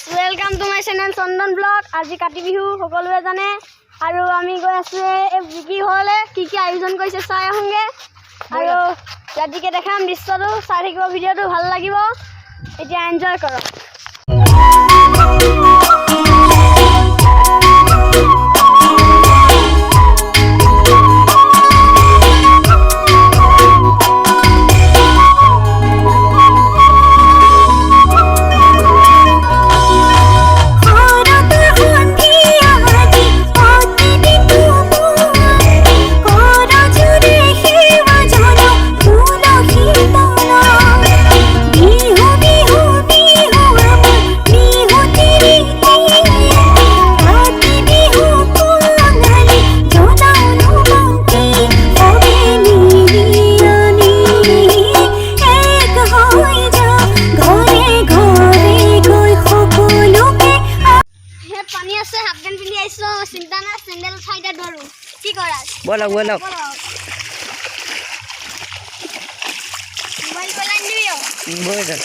Welcome to my channel Chandan blog. आज काति बिहु सकलोए जाने आरो आमी गय आछे ए बिकी हले की आयोजन करिसे चाय आहुंगे आरो रातिके देखाम दृश्यটো চাই থাকিব ভিডিওটো ভাল লাগিব এতিয়া এনজয় কৰক। बोलो बोलो मोबाइल को लाइन दियो बोलो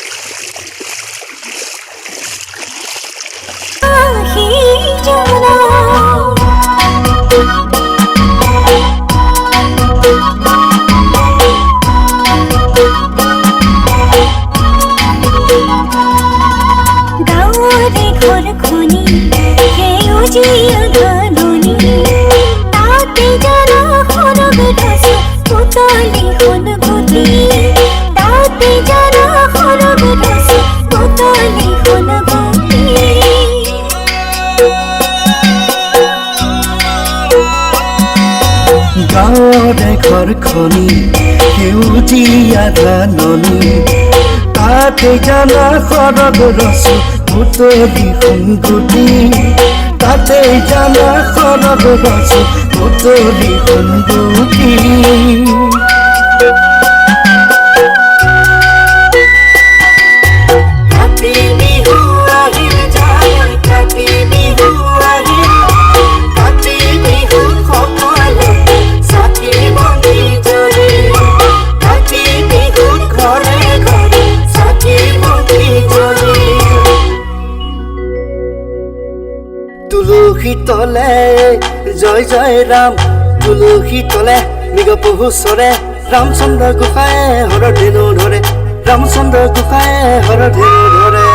गाँवरे घर खनी सेउजिया घाननी ताते जरा खरग ढस पुतली खन गुटी ताते जरा खरग ढस पुतली खन गुटी गाँवरे घर खनी सेउजिया घाननी ताते जरा खरग ढस पुतली खन गुटी ताते जाना खरग ढस पुतली खन गुटी काति बिहु আহিল যায় काति बिहु আহিল काति बिहु সকলো সাথী বন্ধি জড়ি काति बिहु ঘরে ঘরে সাথী বন্ধি জড়ি तुलसी तले जय जय राम तुलसी तले मृग पहु सरे रामचंद्र गोसाई हर धेनु धरे रामचंद्र गोसाई हर धेनु धरे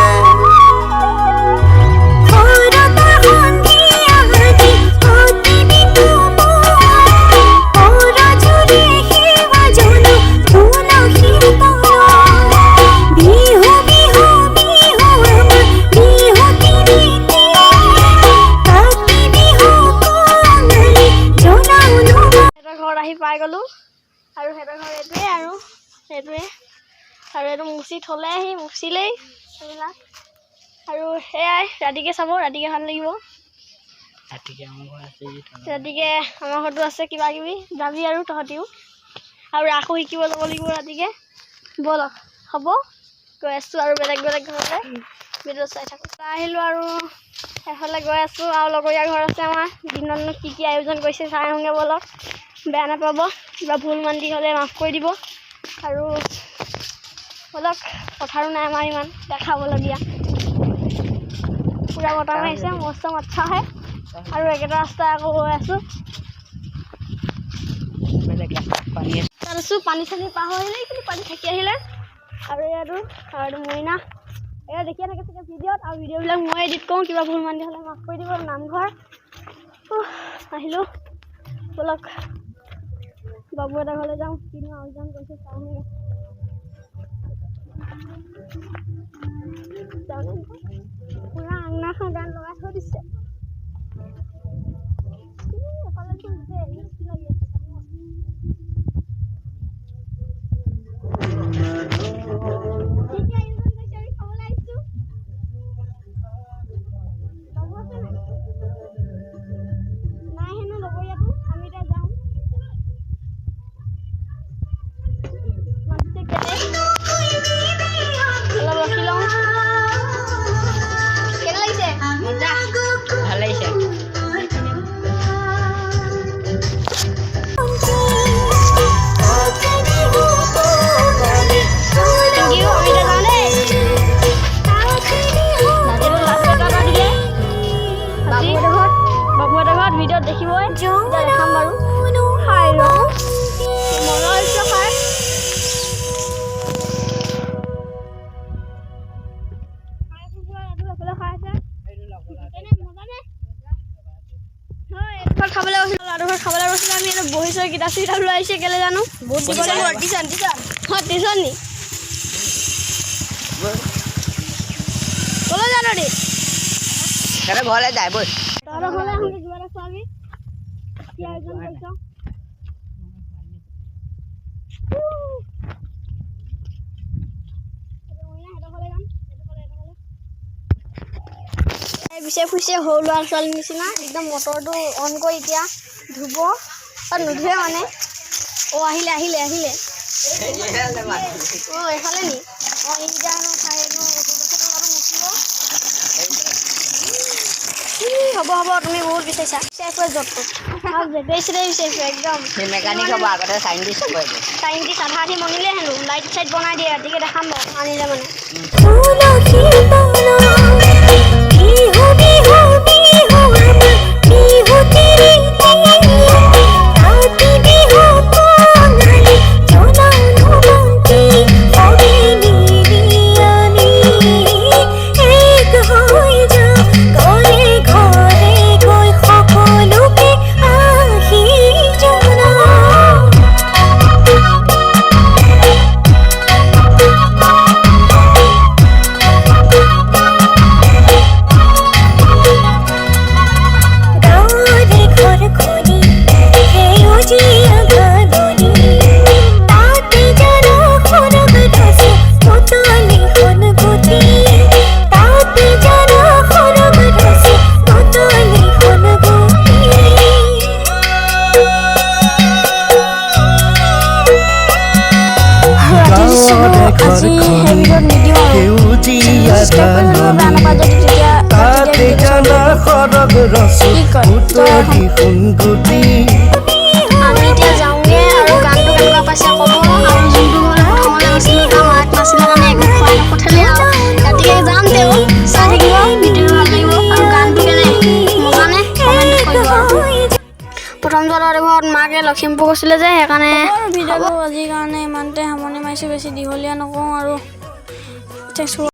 पाई गलो और हेटर घर एटुए और एटुए और एटु मुसी थले आही मुसिले एला और हेयाय रातिके चाबो रातिके ভাল লাগিব रातिके আমাৰ ঘৰটো আছে কিবা কিবি যাবি আৰু তহতিও আৰু ৰাখো শিকিব যাব লাগিব ৰাতিকে বল হ'ব গৈ আছো আৰু বেলেগ বেলেগ ঘৰলে ভিডিও চাই থাকো আহিলো আৰু এফালে গৈ আছো আৰু লগৰীয়া ঘৰ আছে আমাৰ দিনত কি আয়োজন কৰিছে চাই আহোগে বলক বেয়া নাপাব কিবা ভুল মান্দি হলে মাফ কৰি দিব আৰু বলক কথাৰো নাই আমাৰ ইমান দেখাবলগীয়া পুৰা বতাহ মাৰিছে মস্ত আচ্ছা হয় আৰু একেটা ৰাস্তা আকৌ গৈ আছো পানী চানি পাহৰিলে কিন্তু পানী থাকি আহিলে আৰু আৰু মইনা এয়া দেখিয়ে থাকে চাগে ভিডিঅ'ত আৰু ভিডিঅ'বিলাক মই এডিট কৰোঁ কিবা ভুল মান্দি হ'লে মাফ কৰি দিব নামঘৰ আহিলোঁ বলক बाबू এটা ঘৰলৈ যাওঁ কিনো আয়োজন কৰিছে চাওঁগে পুৰা আংনাখন গান লগাই থৈ দিছে খাবলৈ গৈছিলোঁ লাডু ঘৰত খাবলৈ গৈছিলোঁ আমি এইটো বহিছোঁ কিতাপ চিতাপ লৈ আহিছে কেলৈ জানো বহুত টিউশ্যন নি ক'লৈ জানো দেই ঘৰলৈ যায় বৈ তহঁতৰ ঘৰলৈ আহোঁতে কিবা এটা খোৱাবি কি আয়োজন কৰিছ পিছে ফুৰিছে সৰু ল'ৰা ছোৱালীৰ নিচিনা একদম মটৰটো অন কৰি এতিয়া ধুব আৰু নুধুৱে মানে আহিলে এইফালে নি এতিয়া খাই হ'ব তুমি বহুত বিচাৰিছা বিচাৰিছোঁ য'তটো বিচাৰিছোঁ একদম মেকানিক হ'ব আগতে চাইণ্টিষ্ট হ'ব চাইণ্টিষ্ট আধা আধি মনিলে হেনো লাইট চাইট বনাই দিয়ে ৰাতিকে দেখাম বাৰু আনিলে মানে আমি এতিয়া যাওঁগে আৰু গানটো কেনেকুৱা পাইছে ক'ব আৰু যোনটো প্ৰথমলৈ গৈছিলোঁ তাৰ মাক নাছিলে কাৰণে একো খোৱাই নপঠালে আৰু ৰাতিকে যাম তেওঁ চাই থাকিব ভিডিঅ'টো ভাল লাগিব আৰু গানটো কেনে মজানে কমেণ্ট কৰিব প্ৰথম যোৱাৰ ঘৰত মাকে লখিমপুৰ গৈছিলে যে সেইকাৰণে ভিডিঅ'টো আজিৰ কাৰণে ইমানতে সামৰণি মাৰিছোঁ বেছি দীঘলীয়া নকওঁ আৰু